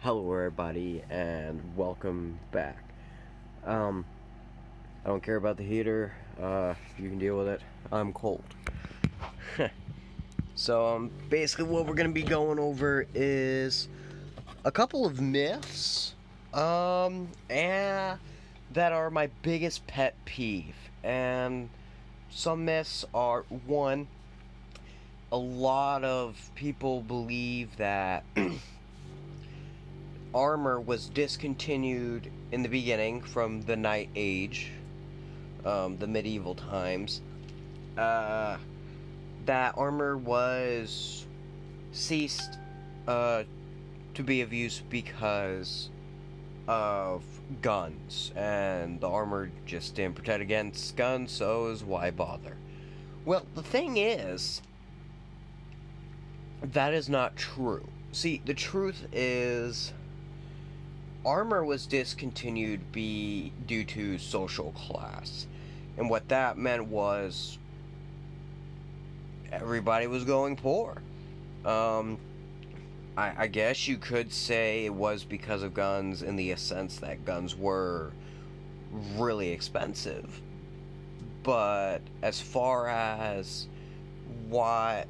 Hello everybody and welcome back. I don't care about the heater, you can deal with it. I'm cold. So basically what we're going to be going over is a couple of myths and that are my biggest pet peeve. And some myths are, one, a lot of people believe that armor was discontinued in the beginning from the Night Age, the medieval times. That armor was ceased to be of use because of guns, and the armor just didn't protect against guns, so is why bother? Well, the thing is, that is not true. See, the truth is, armor was discontinued due to social class. And what that meant was everybody was going poor. I guess you could say it was because of guns in the sense that guns were really expensive. But as far as why,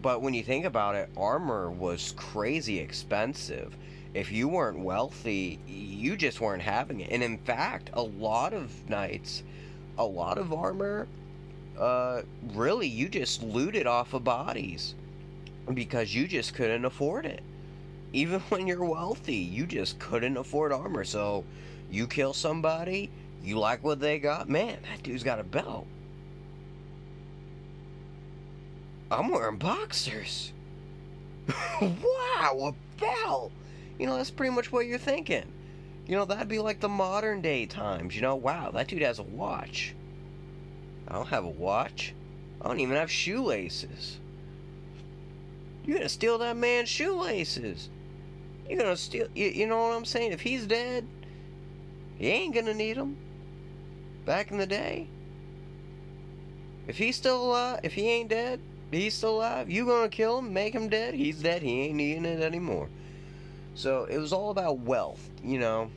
but when you think about it, armor was crazy expensive. If you weren't wealthy, you just weren't having it. And in fact, a lot of knights, a lot of armor, really, you just looted off of bodies because you just couldn't afford it. Even when you're wealthy, you just couldn't afford armor. So you kill somebody, you like what they got, man, that dude's got a belt. I'm wearing boxers. Wow, a belt! You know, that's pretty much what you're thinking. You know, that'd be like the modern day times. You know, wow, that dude has a watch. I don't have a watch. I don't even have shoelaces. You're gonna steal that man's shoelaces. You're gonna steal, you know what I'm saying? If he's dead, he ain't gonna need them. Back in the day. If he's still alive, if he ain't dead, he's still alive. You gonna kill him, make him dead? He's dead, he ain't needing it anymore. So it was all about wealth, you know.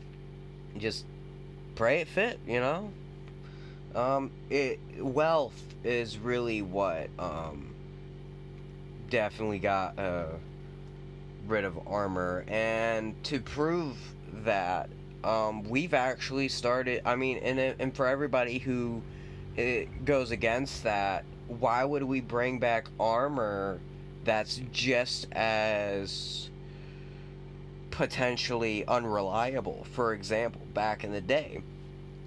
Just pray it fit, you know. Wealth is really what definitely got rid of armor, and to prove that, we've actually started. And for everybody who goes against that, why would we bring back armor that's just as potentially unreliable? For example, back in the day,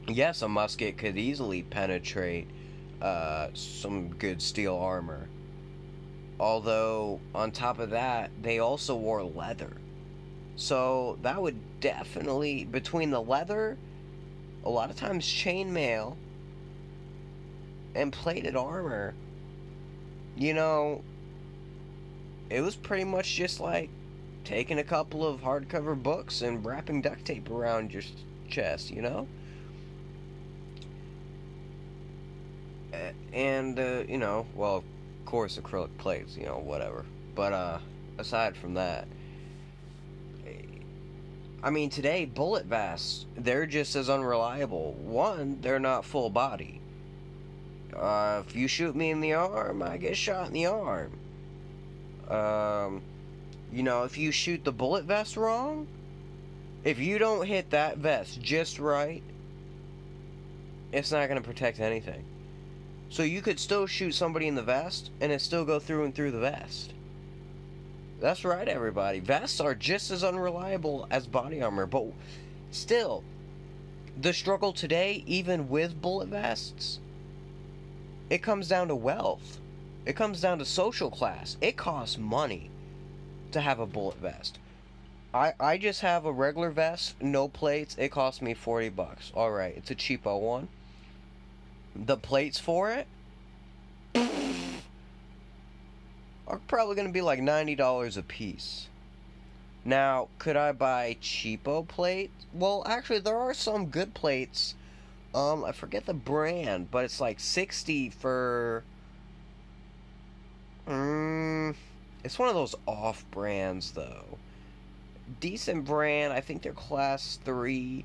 yes, a musket could easily penetrate some good steel armor. Although, on top of that, they also wore leather. So, that would definitely, between the leather, a lot of times chainmail, and plated armor, you know, it was pretty much just like taking a couple of hardcover books and wrapping duct tape around your chest, you know? And, you know, well, of course, acrylic plates, you know, whatever. But, aside from that, today, bullet vests, they're just as unreliable. One, they're not full body. If you shoot me in the arm, I get shot in the arm. You know, if you shoot the bullet vest wrong, if you don't hit that vest just right, it's not going to protect anything. So you could still shoot somebody in the vest, and it still go through and through the vest. That's right, everybody. Vests are just as unreliable as body armor, but still, the struggle today, even with bullet vests, it comes down to wealth. It comes down to social class. It costs money to have a bullet vest. I just have a regular vest, no plates. It cost me $40. Alright, it's a cheapo one. The plates for it are probably going to be like $90 a piece. Now, could I buy cheapo plates? Well, actually, there are some good plates. I forget the brand, but it's like 60 for It's one of those off brands, though. decent brand. I think they're class 3,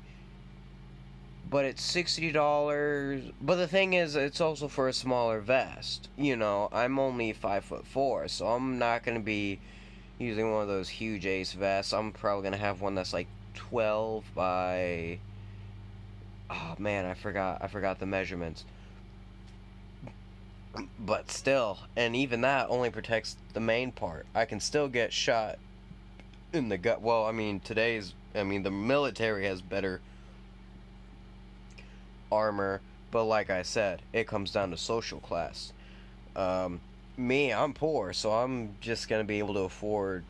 but it's $60. But the thing is, it's also for a smaller vest. You know, I'm only 5'4", so I'm not gonna be using one of those huge ace vests. I'm probably gonna have one that's like 12 by, oh man, I forgot the measurements. But still, and even that only protects the main part. I can still get shot in the gut. Well, I mean, the military has better armor, but like I said, it comes down to social class. Me, I'm poor, so I'm just gonna be able to afford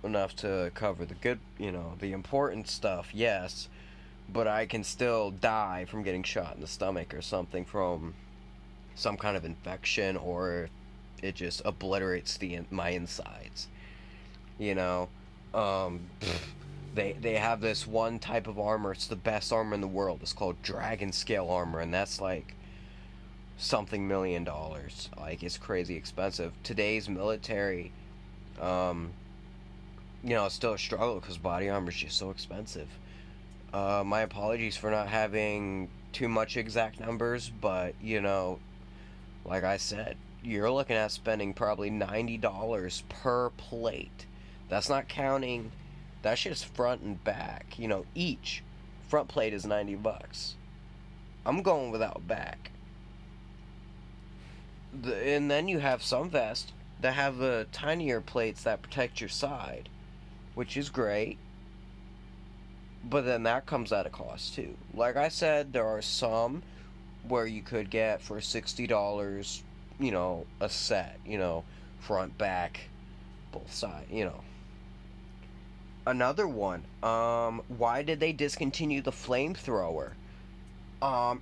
enough to cover the good, the important stuff, yes, but I can still die from getting shot in the stomach or something from some kind of infection, or it just obliterates my insides. You know, they have this one type of armor. It's the best armor in the world. It's called dragon scale armor, and that's like something $1 million. Like, it's crazy expensive. Today's military, it's still a struggle because body armor is just so expensive. My apologies for not having too much exact numbers, but like I said, you're looking at spending probably $90 per plate. That's not counting, that's just front and back. Each front plate is $90. I'm going without back. And then you have some vests that have the tinier plates that protect your side, which is great. But then that comes at a cost too. Like I said, there are some where you could get for $60, a set, front, back, both sides, Another one, why did they discontinue the flamethrower?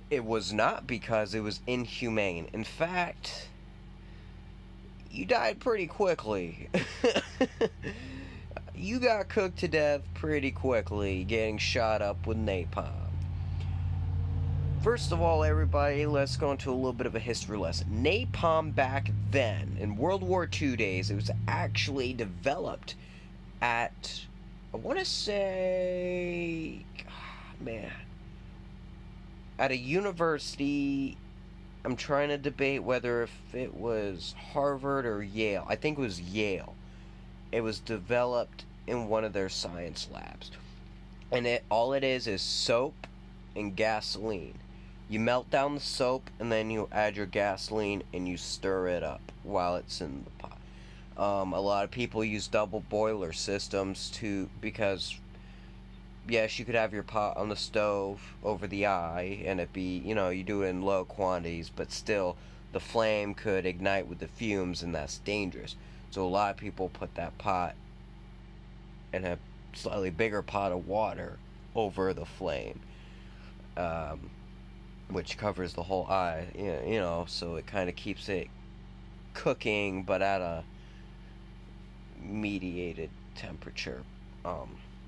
It was not because it was inhumane. In fact, you died pretty quickly. You got cooked to death pretty quickly, getting shot up with napalm. First of all, everybody, let's go into a little bit of a history lesson. Napalm back then, in World War II days, it was actually developed at, I want to say, at a university. I'm trying to debate whether if it was Harvard or Yale. I think it was Yale. It was developed in one of their science labs. And all it is soap and gasoline. You melt down the soap, and then you add your gasoline, and you stir it up while it's in the pot. A lot of people use double boiler systems because, yes, you could have your pot on the stove over the eye, and it be, you do it in low quantities, but still, the flame could ignite with the fumes, and that's dangerous. So a lot of people put that pot in a slightly bigger pot of water over the flame. Which covers the whole eye, so it kind of keeps it cooking, but at a mediated temperature,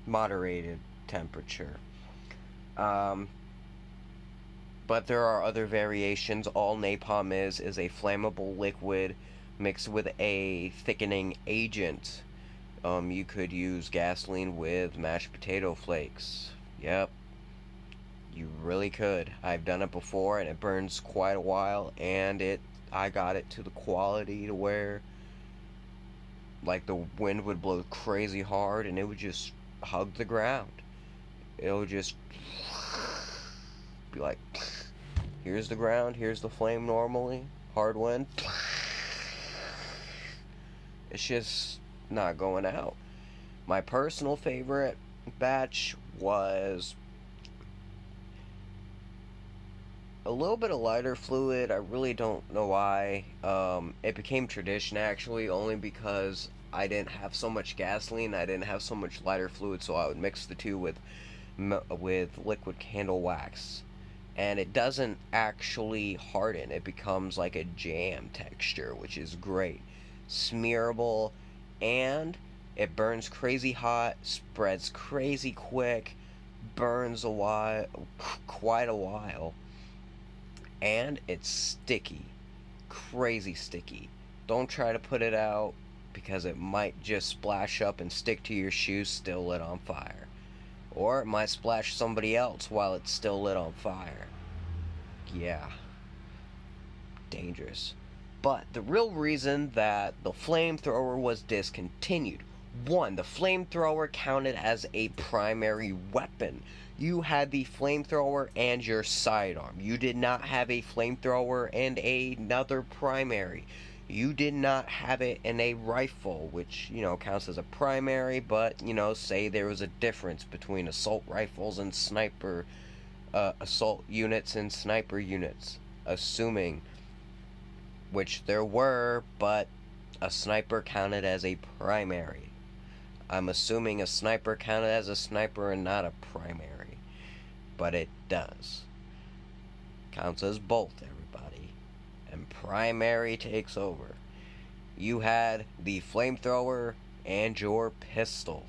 moderated temperature. But there are other variations. All napalm is a flammable liquid mixed with a thickening agent. You could use gasoline with mashed potato flakes. Yep. You really could. I've done it before, and it burns quite a while, and I got it to the quality to where, like, the wind would blow crazy hard, and it would just hug the ground. It would just be like, here's the ground, here's the flame normally, hard wind. It's just not going out. My personal favorite batch was a little bit of lighter fluid. I really don't know why. It became tradition, actually, only because I didn't have so much gasoline, I didn't have so much lighter fluid, so I would mix the two with liquid candle wax. And it doesn't actually harden. It becomes like a jam texture, which is great. Smearable, and it burns crazy hot, spreads crazy quick, burns quite a while. And it's sticky. Crazy sticky. Don't try to put it out. because it might just splash up and stick to your shoes still lit on fire. Or it might splash somebody else while it's still lit on fire. Yeah. Dangerous. But the real reason that the flamethrower was discontinued: one, the flamethrower counted as a primary weapon. You had the flamethrower and your sidearm. You did not have a flamethrower and another primary. You did not have it in a rifle, which, counts as a primary, but, say there was a difference between assault rifles and sniper, assault units and sniper units. Assuming, which there were, but a sniper counted as a primary. I'm assuming a sniper counted as a sniper and not a primary. But it does. Counts as both, everybody. And primary takes over. You had the flamethrower and your pistol.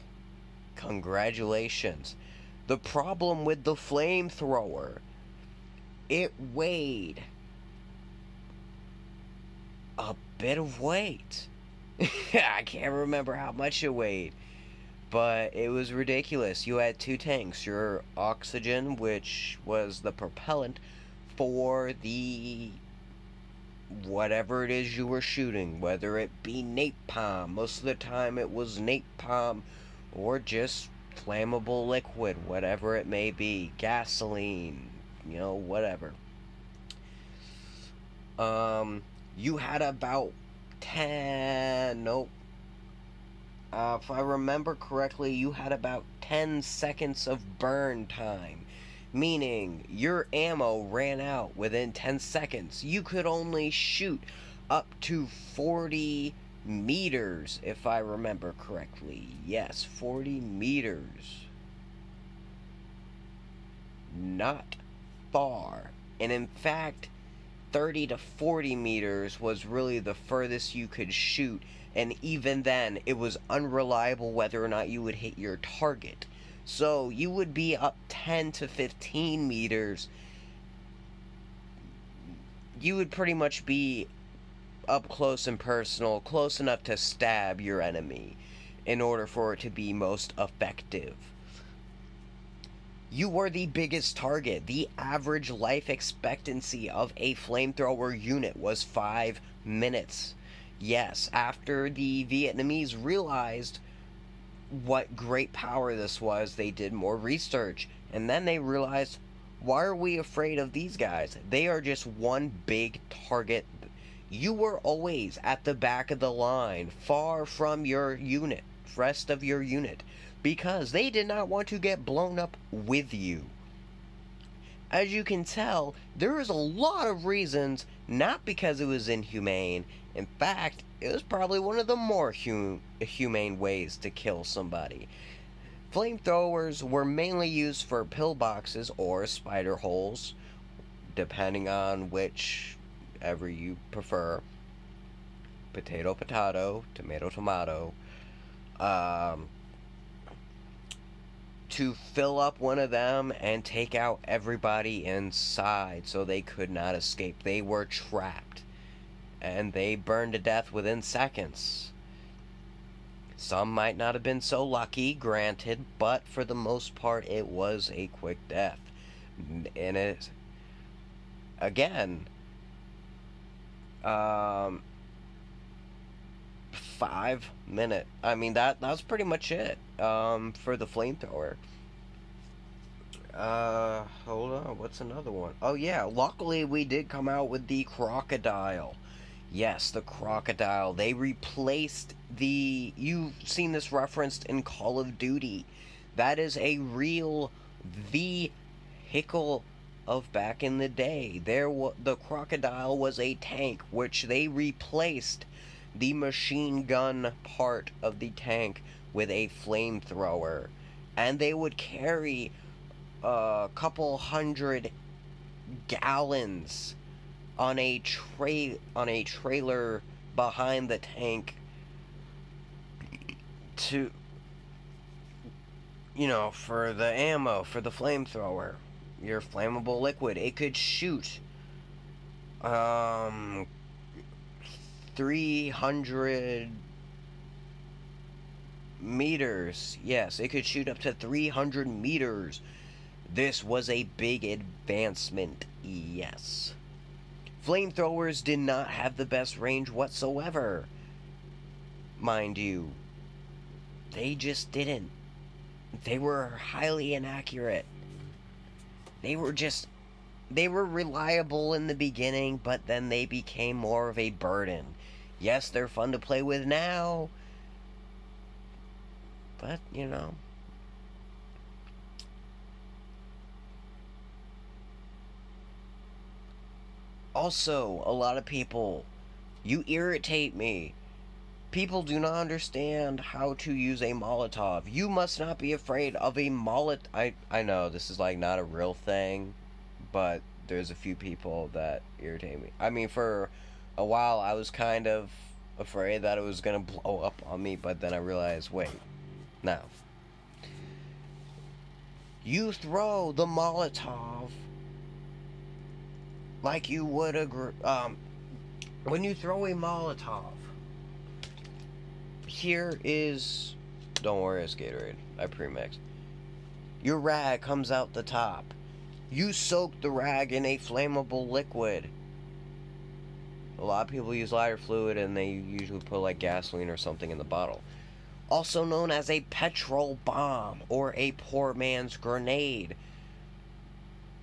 Congratulations. The problem with the flamethrower, it weighed a bit of weight. I can't remember how much it weighed, but it was ridiculous. You had two tanks: your oxygen, which was the propellant for the whatever it is you were shooting, whether it be napalm. Most of the time it was napalm, or just flammable liquid, whatever it may be, gasoline, whatever. You had about 10, nope, if I remember correctly, you had about 10 seconds of burn time, meaning your ammo ran out within 10 seconds. You could only shoot up to 40 meters, if I remember correctly. Yes, 40 meters. Not far. And in fact, 30 to 40 meters was really the furthest you could shoot, and even then it was unreliable whether or not you would hit your target. So you would be up 10 to 15 meters. You would pretty much be up close and personal, close enough to stab your enemy in order for it to be most effective. You were the biggest target. The average life expectancy of a flamethrower unit was 5 minutes. Yes, after the Vietnamese realized what great power this was, they did more research. And then they realized, why are we afraid of these guys? They are just one big target. You were always at the back of the line, far from your unit, rest of your unit, because they did not want to get blown up with you. As you can tell, there is a lot of reasons, not because it was inhumane. In fact, it was probably one of the more humane ways to kill somebody. Flamethrowers were mainly used for pillboxes or spider holes, depending on whichever you prefer. Potato, potato, tomato, tomato. To fill up one of them and take out everybody inside so they could not escape. They were trapped, and they burned to death within seconds. Some might not have been so lucky, granted, but for the most part it was a quick death. And it, again, 5 minutes. I mean, that's pretty much it for the flamethrower. Hold on, what's another one? Oh yeah, luckily we did come out with the crocodile. Yes, the crocodile. They replaced the... You've seen this referenced in Call of Duty. That is a real vehicle of back in the day. The crocodile was a tank, which they replaced the machine gun part of the tank with a flamethrower. And they would carry a couple hundred gallons on a trailer behind the tank to, for the ammo, for the flamethrower, your flammable liquid. It could shoot 300 meters. Yes, it could shoot up to 300 meters. This was a big advancement, yes. Flamethrowers did not have the best range whatsoever. Mind you, they just didn't. They were highly inaccurate. They were reliable in the beginning, but then they became more of a burden. Yes, they're fun to play with now, but, you know. Also, a lot of people, you irritate me. People do not understand how to use a Molotov. You must not be afraid of a Molotov. I know this is like not a real thing, but there's a few people that irritate me. I mean, for a while I was kind of afraid that it was gonna blow up on me, but then I realized, wait, no. You throw the Molotov like you would when you throw a Molotov. Here is, don't worry, it's Gatorade. I pre-mixed. Your rag comes out the top. You soak the rag in a flammable liquid. A lot of people use lighter fluid and they usually put like gasoline or something in the bottle. Also known as a petrol bomb or a poor man's grenade.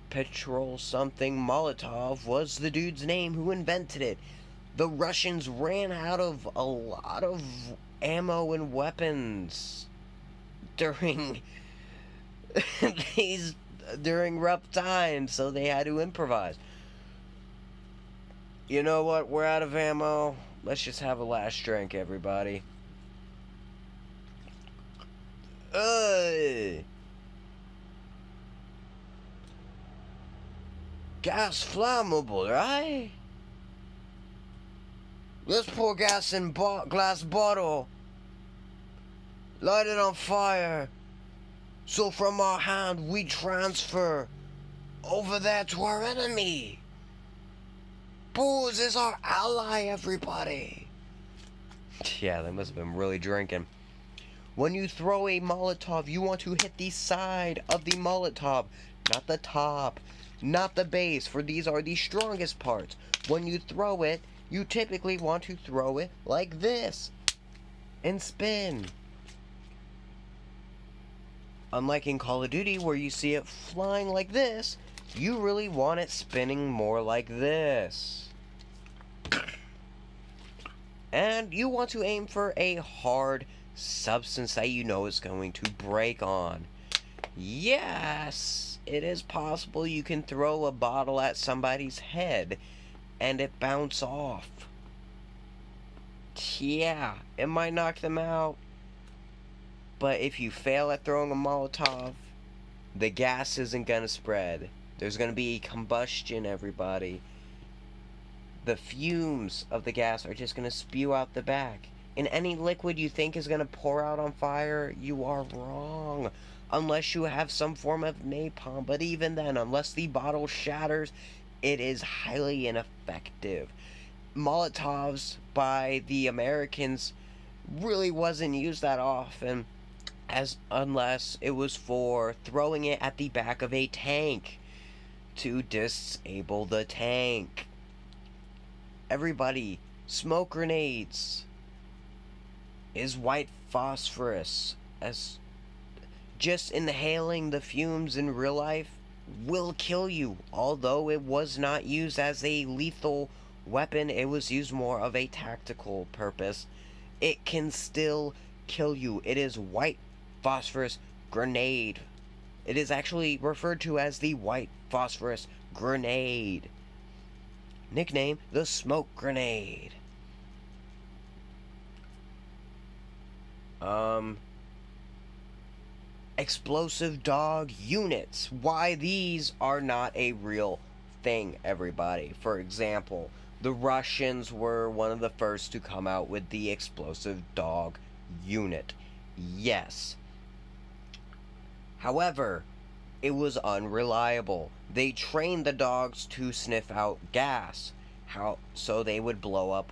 Petrol something Molotov was the dude's name who invented it. The Russians ran out of a lot of ammo and weapons during during rough times, so they had to improvise. You know what? We're out of ammo. Let's just have a last drink, everybody. Gas flammable, right? Let's pour gas in glass bottle. Light it on fire. So from our hand we transfer over there to our enemy. Booze is our ally, everybody. Yeah, they must have been really drinking. When you throw a Molotov, you want to hit the side of the Molotov, not the top, not the base, for these are the strongest parts. When you throw it, you typically want to throw it like this and spin. Unlike in Call of Duty where you see it flying like this, you really want it spinning more like this. And you want to aim for a hard substance that you know is going to break on. Yes, it is possible you can throw a bottle at somebody's head and it bounce off. Yeah, it might knock them out. But if you fail at throwing a Molotov, the gas isn't gonna spread. There's gonna be combustion, everybody. The fumes of the gas are just gonna spew out the back. And any liquid you think is gonna pour out on fire, you are wrong. Unless you have some form of napalm. But even then, unless the bottle shatters, it is highly ineffective. Molotovs by the Americans really wasn't used that often, unless it was for throwing it at the back of a tank to disable the tank. Everybody, smoke grenades is white phosphorus. As just inhaling the fumes in real life will kill you. Although it was not used as a lethal weapon, it was used more of a tactical purpose. It can still kill you. It is white phosphorus grenade. It is actually referred to as the white phosphorus grenade. Nickname, the smoke grenade. Explosive dog units. Why these are not a real thing, everybody. For example, the Russians were one of the first to come out with the explosive dog unit. Yes. However, it was unreliable. They trained the dogs to sniff out gas, so they would blow up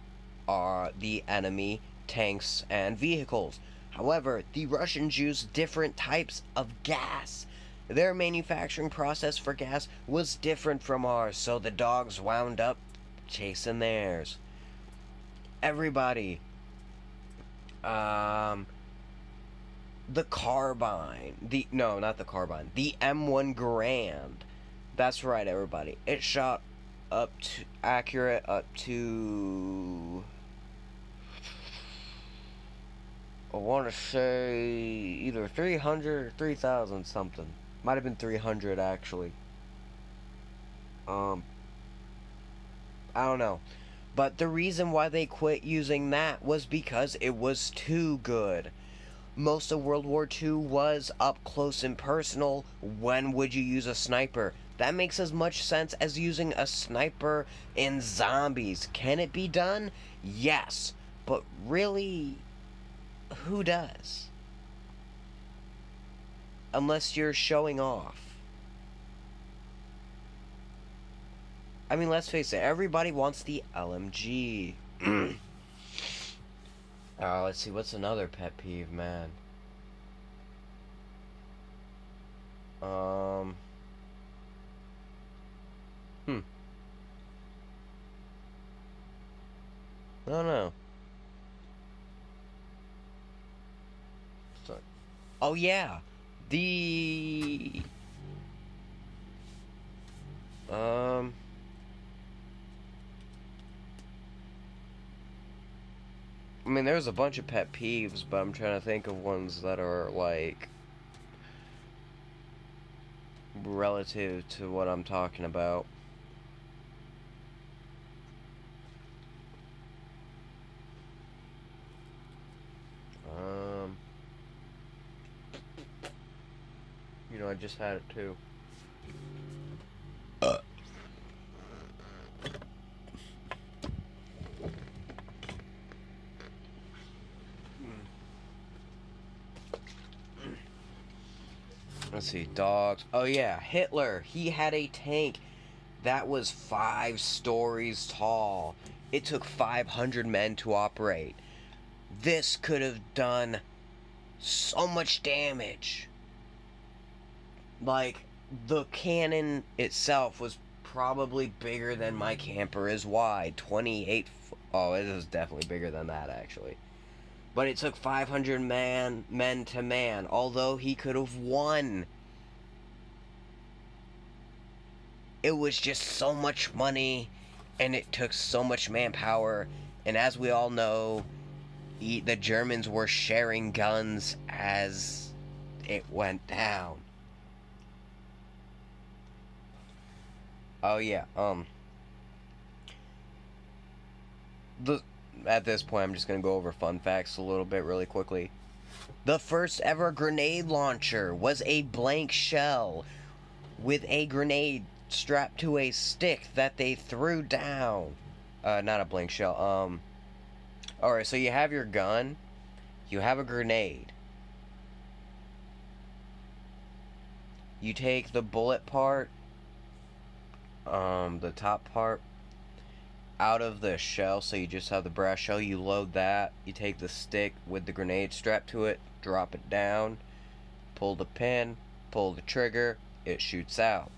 the enemy tanks and vehicles. However, the Russians used different types of gas. Their manufacturing process for gas was different from ours, so the dogs wound up chasing theirs. Everybody, the carbine, no, not the carbine, the M1 Grand. That's right, everybody. It shot up to accurate up to, I want to say either 300 or 3,000 something. Might have been 300 actually. I don't know. But the reason why they quit using that was because it was too good. Most of World War II was up close and personal. When would you use a sniper? That makes as much sense as using a sniper in zombies. Can it be done? Yes. But really, who does? Unless you're showing off. I mean, let's face it, everybody wants the LMG. Let's see, what's another pet peeve, man? I don't know. Sorry. Oh, yeah. I mean, there's a bunch of pet peeves, but I'm trying to think of ones that are, like, relative to what I'm talking about. You know, I just had it too. Let's see, dogs. Oh yeah, Hitler. He had a tank that was 5 stories tall. It took 500 men to operate. This could have done so much damage. Like, the cannon itself was probably bigger than my camper is wide. 28 oh, it is definitely bigger than that, actually. But it took 500 men to man, although he could have won. It was just so much money, and it took so much manpower, and as we all know, the Germans were sharing guns as it went down. Oh yeah, at this point I'm just gonna go over fun facts a little bit really quickly. The first ever grenade launcher was a blank shell with a grenade strapped to a stick that they threw down. Not a blank shell. Alright, so you have your gun, you have a grenade. You take the bullet part, the top part, out of the shell, so you just have the brass shell. You load that, you take the stick with the grenade strapped to it, drop it down, pull the pin, pull the trigger, it shoots out.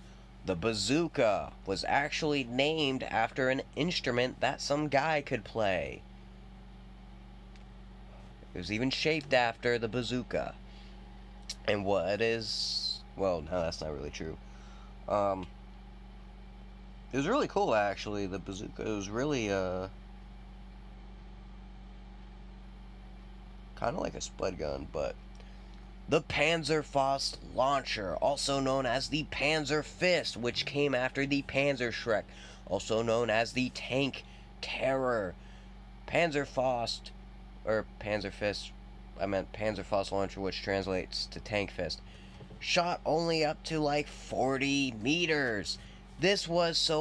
The bazooka was actually named after an instrument that some guy could play. It was even shaped after the bazooka. And what it is, well, no, that's not really true. It was really cool, actually, the bazooka. It was really, kind of like a spud gun, but... The Panzerfaust launcher, also known as the Panzer Fist, which came after the Panzerschreck, also known as the Tank Terror. Panzerfaust, or Panzer Fist, I meant Panzerfaust launcher, which translates to Tank Fist, shot only up to like 40 meters. This was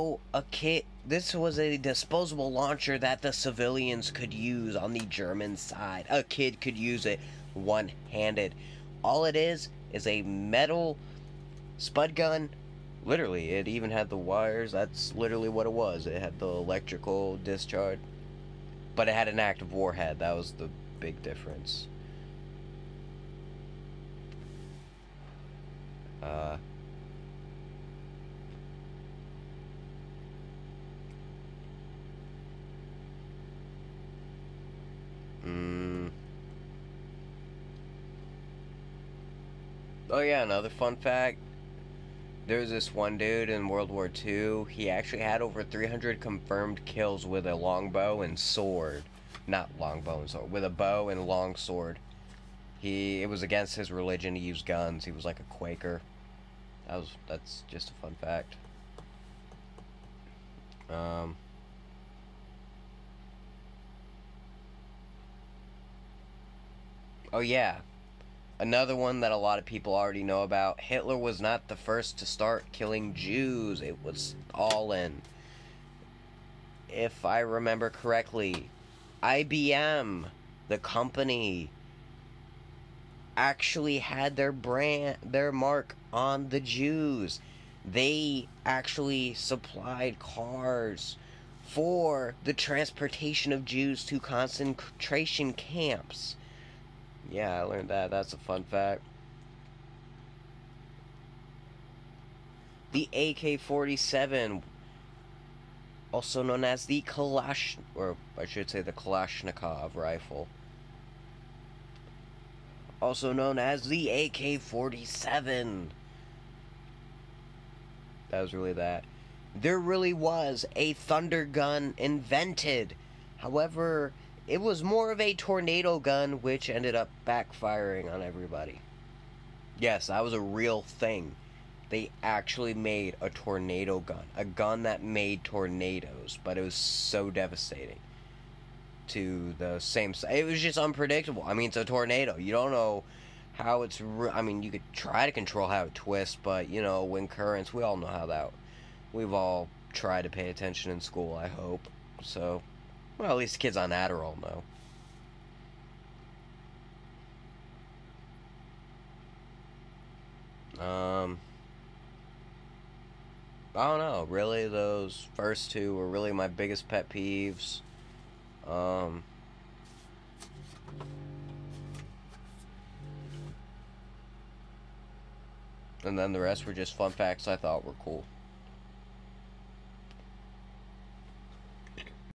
this was a disposable launcher that the civilians could use on the German side. A kid could use it one-handed. All it is a metal spud gun. Literally, it even had the wires. That's literally what it was. It had the electrical discharge, but it had an active warhead. That was the big difference. Uh, mm, oh yeah, another fun fact. There was this one dude in World War II. He actually had over 300 confirmed kills with a longbow and sword. Not longbow and sword. With a bow and long sword. It was against his religion to use guns. He was like a Quaker. That's just a fun fact. Um, oh yeah, another one that a lot of people already know about. Hitler was not the first to start killing Jews. It was Stalin. If I remember correctly, IBM, the company, actually had their mark on the Jews. They actually supplied cars for the transportation of Jews to concentration camps. Yeah, I learned that. That's a fun fact. The AK-47, also known as the or I should say the Kalashnikov rifle, also known as the AK-47. That was really that. There really was a thunder gun invented. However, it was more of a tornado gun, which ended up backfiring on everybody. Yes, that was a real thing. They actually made a tornado gun. A gun that made tornadoes, but it was so devastating to the same side. It was just unpredictable. I mean, it's a tornado. You don't know how it's... I mean, you could try to control how it twists, but, you know, wind currents, we all know how that... We've all tried to pay attention in school, I hope. So, well, at least the kids on Adderall know. I don't know. Really, those first two were really my biggest pet peeves. And then the rest were just fun facts I thought were cool.